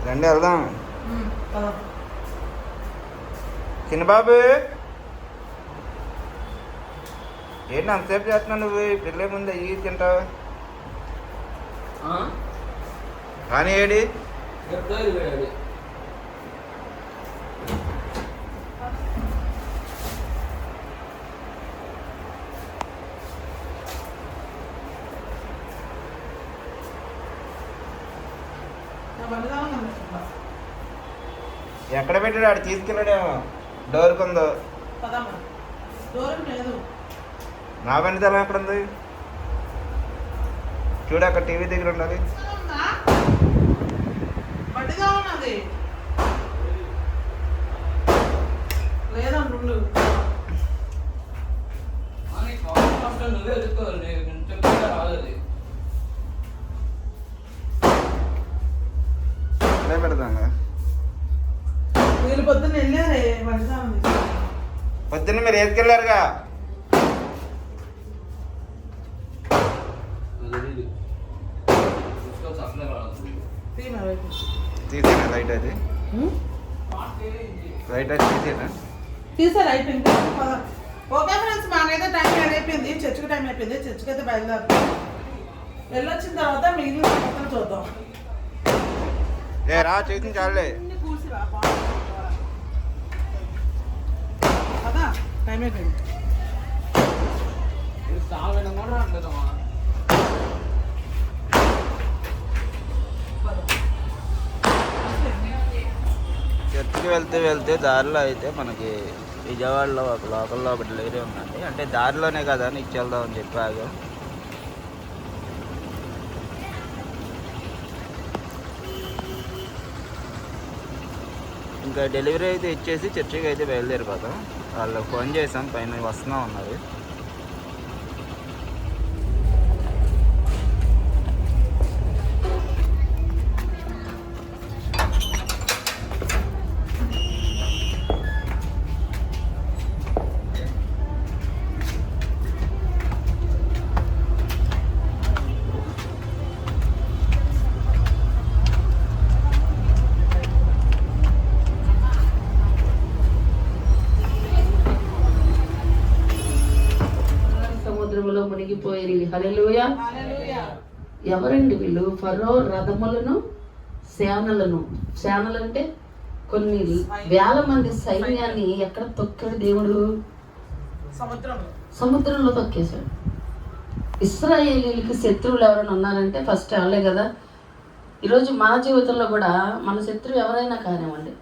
రండి వెళ్దాం. చిన్నబాబు ఏంటి అంతసేపు చేస్తున్నావు నువ్వు? పిల్లల ముందు అయ్యి తింటావు కానీ ఏడి ఎక్కడ పెట్టాడు? ఆడు తీసుకెళ్ళాడేమో. డోర్ కొందో నా బండి తల ఎక్కడ ఉంది చూడు, అక్కడ టీవీ దగ్గర ఉన్నది. పెడతాను పొద్దున్న మీరు వేసుకెళ్ళారుగా. తీసేనా లైట్ అది? లైట్ అది తీసేనా? తీసారు అయిపోయింది. ఓకే ఫ్రెండ్స్, మాకైతే టైం అయిపోయింది. చర్చికి టైం అయిపోయింది. చర్చికి అయితే బయలుదేరుతాం. వెళ్ళొచ్చిన తర్వాత మిగిలిన సంగతులు చూద్దాం. ఏ రా చేసి చాలే కదా, టైం అయిపోయింది. చర్చికి వెళ్తే దారిలో అయితే మనకి విజయవాడలో ఒక లోకల్లో ఒకటి డైరీ ఉందండి. అంటే దారిలోనే కదా అని ఇచ్చేద్దామని చెప్పి ఆగాం. ఇంకా డెలివరీ అయితే ఇచ్చేసి చర్చికి అయితే బయలుదేరిపోతాం. వాళ్ళకి ఫోన్ చేసాం, పైన వస్తున్నాం ఉన్నారు. సముద్రంలో మునిగిపోయి. హల్లెలూయా. ఎవరండి వీళ్ళు? ఫరో రథములను సేనలంటే కొన్ని వేల మంది సైన్యాన్ని ఎక్కడ తొక్కాడు దేవుడు? సముద్రంలో తొక్కేశాడు. ఇశ్రాయేలీలకి శత్రువులు ఎవరైనా ఉన్నారంటే ఫస్ట్ వాళ్ళే కదా. ఈరోజు మన జీవితంలో కూడా మన శత్రువు ఎవరైనా కానివ్వండి,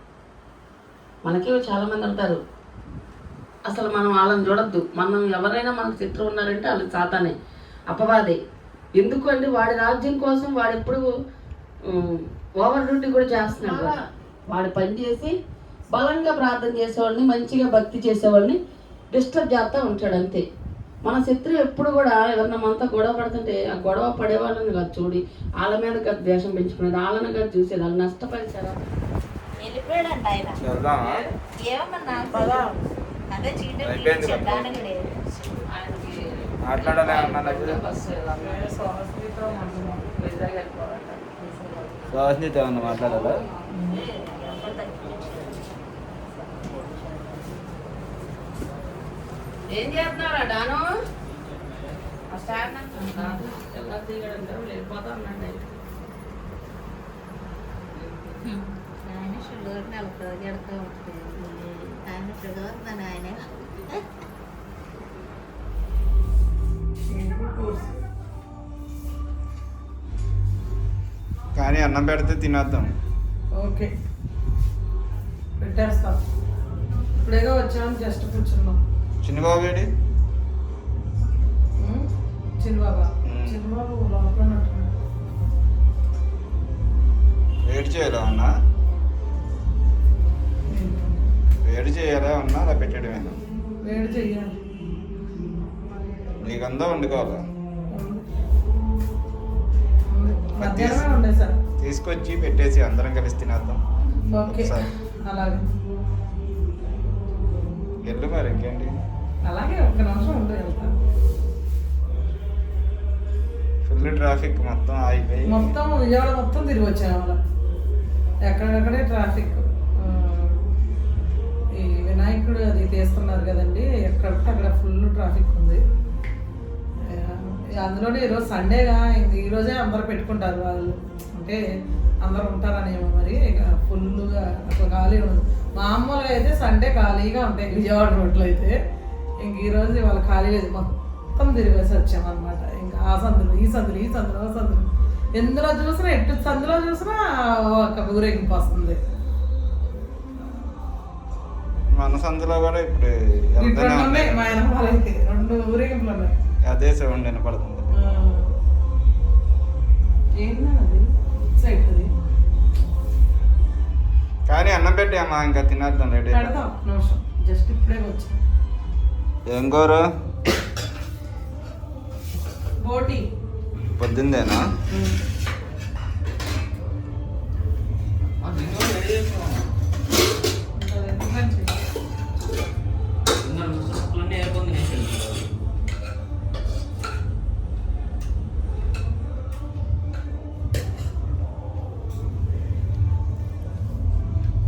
మనకి చాలామంది అంటారు అసలు మనం వాళ్ళని చూడొద్దు. మనం ఎవరైనా మనకు శత్రువు ఉన్నారంటే వాళ్ళు సాతానే, అపవాదే. ఎందుకు అంటే వాడి రాజ్యం కోసం వాడు ఎప్పుడు ఓవర్ డ్యూటీ కూడా చేస్తున్నాడు. వాడు పని చేసి బలంగా ప్రార్థన చేసేవాళ్ళని, మంచిగా భక్తి చేసేవాళ్ళని డిస్టర్బ్ చేస్తూ ఉంటాడు అంతే. మన శత్రువు ఎప్పుడు కూడా ఎవరన్నా మనతో గొడవ పడుతుంటే ఆ గొడవ పడేవాళ్ళని కాదు చూడి, వాళ్ళ మీద కాదు ద్వేషం పెంచుకునేది, వాళ్ళని కాదు చూసేది, వాళ్ళు నష్టపరిచారా. సుహాసినితో ఏమన్నా మాట్లాడాలా? ఏం చేస్తున్నారా డాను? వెళ్ళిపోతా ఉన్నాండి. ఆయన షుగర్ నెలతో జడుతూ ఉంటుంది. ఆయన షుగర్ మన ఆయన కానీ అన్నం పెడితే తినేద్దాం. ఓకే పెట్టేస్తాం. ఇప్పుడేగా వచ్చాము, జస్ట్ కూర్చున్నాం. చిన్నబాబు ఏడి? చిన్నబాబు లోపల ఉన్నట్టున్నాడు. వేడి చేయాలా అన్నా? వేడి చేయాలా ఉన్నా అలా పెట్టడమేనా? వేడి చెయ్యాలి. నీకందా వండుకోవాలా? మధ్యాహ్నమే ఉండే సార్. తీసుకొచ్చి పెట్టేసి అందరం కలిసి తినేద్దాం. ఓకే అలాగే వెళ్ళు మరి, ఇంకేంటి? అలాగే ఒక్క నిమిషం ఉంటే వెళ్తా. ఫుల్ ట్రాఫిక్ మొత్తం ఆగిపోయి మొత్తం విజయవాడ మొత్తం తిరిగి వచ్చాము. అలా ఎక్కడెక్కడే ట్రాఫిక్. ఈ వినాయకుడు అది తీస్తున్నారు కదండి, ఎక్కడికి అక్కడ ఫుల్ ట్రాఫిక్ ఉంది. అందులోనే ఈరోజు సండేగా, ఇంక ఈరోజే అందరు పెట్టుకుంటారు వాళ్ళు, అంటే అందరు ఉంటారనేమో మరి. ఇక ఫుల్గా అట్లా ఖాళీ ఉండదు. మామూలుగా అయితే సండే ఖాళీగా ఉంటాయి విజయవాడ రోడ్లు అయితే. ఇంక ఈరోజు ఇవాళ ఖాళీ లేదు, మొత్తం తిరిగేసి వచ్చామన్నమాట. ఇంకా ఆ సందులు ఈ సందులు ఈ సందులు ఆ సందులు, ఎందులో చూసినా ఎటు సందులో చూసినా ఒక ఊరేగింపు వస్తుంది. మన సందులో కూడా ఇప్పుడు ఉన్నాయి మా వెనకాలైతే 2 ఊరేగింపులు ఉన్నాయి. అదే సౌండ్ వినపడుతుంది. ఏంటది సైడ్ కానీ అన్నం పెట్టి అమ్మా, ఇంకా తినేద్దాం. రెడీ పెడతాం నిమిషం, జస్ట్ ఇప్పుడే వచ్చాం. ఏం కూర? బోటి పొద్దుందేనా?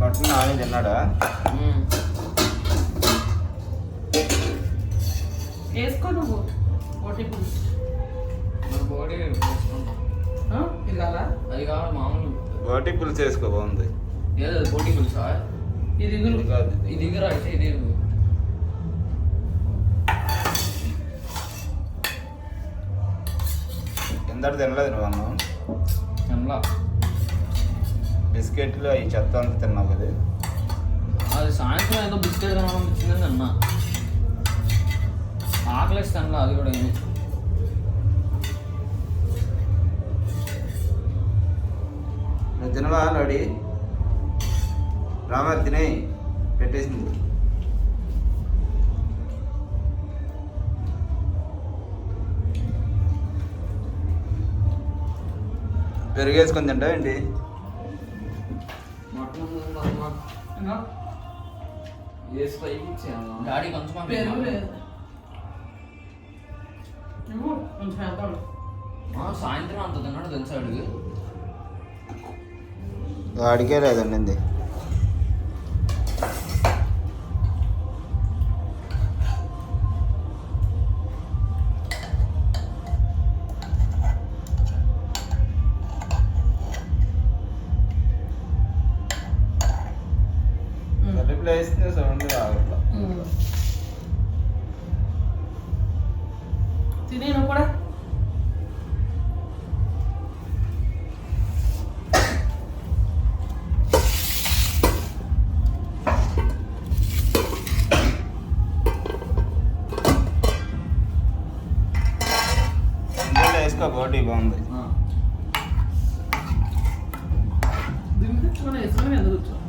బట్టలు నాని తిన్నాడా? వేసుకో నువ్వు బోటి పులుసు. ఇది కాదా? అది కావాలి మామూలు బోటి పులుసు వేసుకో, బాగుంది. ఏదో పోటీ పులుసా? ఇది ఇగురు కాదు ఇది దగ్గర అయితే ఇది ఎందరు తినలేదు నువ్వు అన్నం? తినలా. బిస్కెట్లు అవి చెత్త అంతా తిన్నావు కదా. అది సాయంత్రం ఏదో బిస్కెట్ తినాలనిపించిందని అన్న. ఆకలిస్తే తినలా అది కూడా ఏమి. నువ్వు తినవా నడి? రామర్ తినే పెట్టేసింది. పెరిగేసుకొని తింటావు ఏంటి? డాడీ కొంచెం పెరుగు లేదు. నువ్వు కొంచెం వేద్దాం. సాయంత్రం అంత తిన్నాడు తెలుసా అడిగి. వాడికే లేదండి. వేస్తే సౌండ్ రావట్లా. తినే నువ్వు కూడా. వేసుకో, బోటీ బాగుంది. దీన్ని తెచ్చుకొని వేసుకొని ఎందుకు వచ్చావు?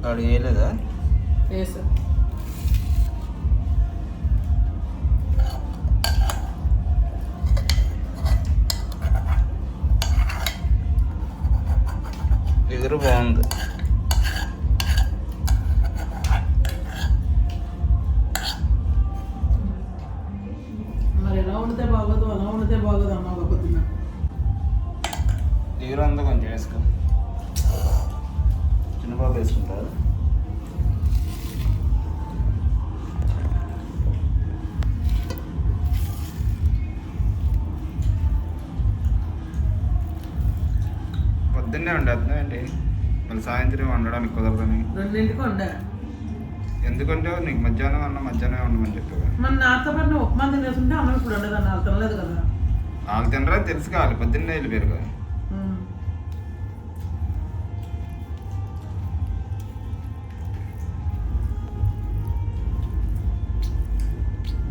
వాడు వేయలేదా? వేసా. ఎగురు బాగుంది. మరి ఎలా వండితే బాగోదు, అలా వండితే బాగోదు అమ్మ పొద్దున్న. ఎగురు అంతా కొంచెం వేసుకో. చిన్నబాబు వేసుకుంటారు. పొద్దున్నే వండేస్తున్నావు ఏంటి? మళ్ళీ సాయంత్రం వండడానికి కుదరదని. 2ంటికి వండా. ఎందుకంటే నీకు మధ్యాహ్నం వండమని చెప్పావు. మన నాతో పాటు నువ్వు ఉప్మా తినేస్తుంటే అన్నం ఇప్పుడు వండేదాన్ని, నాకు తినలేదు కదా. వాళ్ళకి తినరా తెలుసు కావాలి, పొద్దున్నే వెళ్ళిపోయారు కదా.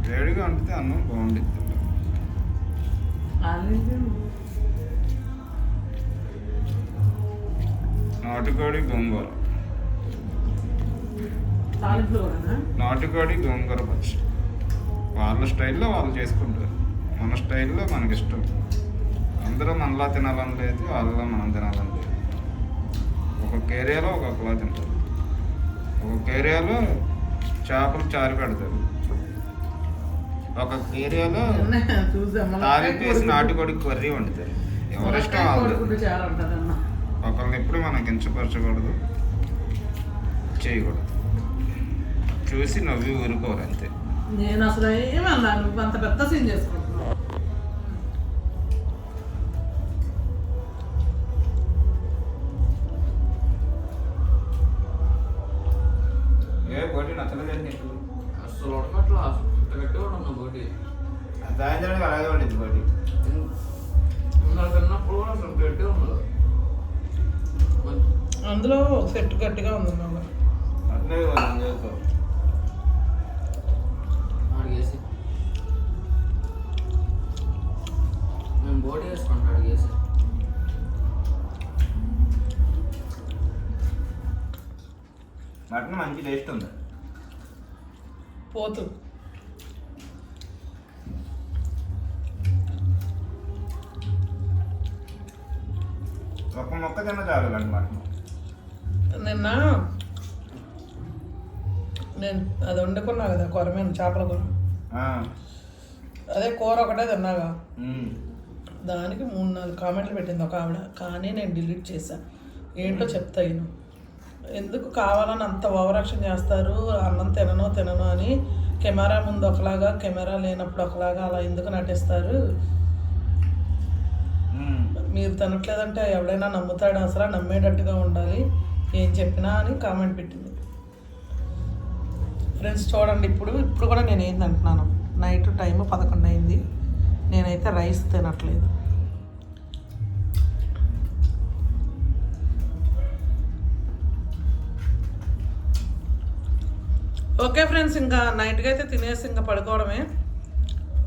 వేడిగా వండితే అన్నం బాగుండిద్ది. నాటుకోడి గోంగూర తాలింపులు కూడా నాటుకోడి గోంగూర పచ్చడి వాళ్ళ స్టైల్లో వాళ్ళు చేసుకుంటారు, మన స్టైల్లో మనకి ఇష్టం. అందరూ మనలా తినాలని లేదు, వాళ్ళలో మనం తినాలని లేదు. ఒక్కొక్క ఏరియాలో ఒక్కొక్కలా తింటారు. ఒక్కొక్క ఏరియాలో చేపలు చారు పెడతారు, ఒక్కొక్క ఏరియాలో తాలింపు వేసి నాటుకోడి కర్రీ వండుతారు. ఎవరిష్టం వాళ్ళు. చాలా ఉంటుందన్న. ఒకళ్ళని ఎప్పుడు మనం కించపరచకూడదు, చేయకూడదు. చూసి నవ్వి ఊరుకోరు అంతే. నేను అసలు ఏమన్నా నువ్వు అంత పెద్ద సీన్ చేసుకుంటున్నావు. ఏ పోటీ నచ్చలేదు నీకు? అసలు ఉడకట్లా, గట్టిగా ఉండదు బోటి. సాయంత్రానికి అలాగే ఉండింది పోటీ. నాకు తిన్నప్పుడు కూడా అసలు గట్టిగా ఉండదు. అందులో సెట్ గట్టిగా ఉంది అన్న. అట్లే చేసుకో. అడిగేసి నేను బోటి వేసుకుంటా అడిగేసి. మటన్ మంచి టేస్ట్ ఉంది. పోతు ఒక్క మొక్క తిన్న చాలు అండి మటన్. నిన్న నేను అది వండుకున్నా కదా కొరమేను చేపల కూర, అదే కూర ఒకటే తిన్నాగా. దానికి 3-4 కామెంట్లు పెట్టింది ఒక ఆవిడ, కానీ నేను డిలీట్ చేశాను. ఏంటో చెప్తా నేను. ఎందుకు కావాలని అంత ఓవరాక్షన్ చేస్తారు, అన్నం తినను అని. కెమెరా ముందు ఒకలాగా, కెమెరా లేనప్పుడు ఒకలాగా అలా ఎందుకు నటిస్తారు? మీరు తినట్లేదంటే ఎవడైనా నమ్ముతాడు? అసలు నమ్మేటట్టుగా ఉండాలి ఏం చెప్పినా అని కామెంట్ పెట్టింది. ఫ్రెండ్స్ చూడండి, ఇప్పుడు కూడా నేను ఏంది అంటున్నాను, నైట్ టైం 11 అయింది, నేనైతే రైస్ తినట్లేదు. ఓకే ఫ్రెండ్స్, ఇంకా నైట్కి అయితే తినేసి ఇంకా పడుకోవడమే.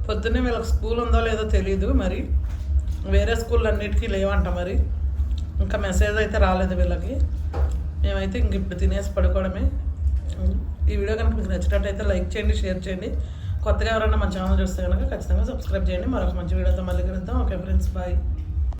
పొద్దున్నే వీళ్ళకి స్కూల్ ఉందో లేదో తెలీదు, మరి వేరే స్కూల్ అన్నిటికీ లేవంట. మరి ఇంకా మెసేజ్ అయితే రాలేదు వీళ్ళకి. మేమైతే ఇంక ఇప్పుడు తినేసి పడుకోవడమే. ఈ వీడియో కనుక మీకు నచ్చినట్టయితే లైక్ చేయండి, షేర్ చేయండి. కొత్తగా ఎవరైనా మన ఛానల్ చూస్తే కనుక ఖచ్చితంగా సబ్స్క్రైబ్ చేయండి. మరొక మంచి వీడియోతో మళ్ళీ కలుద్దాం. Okay friends, bye.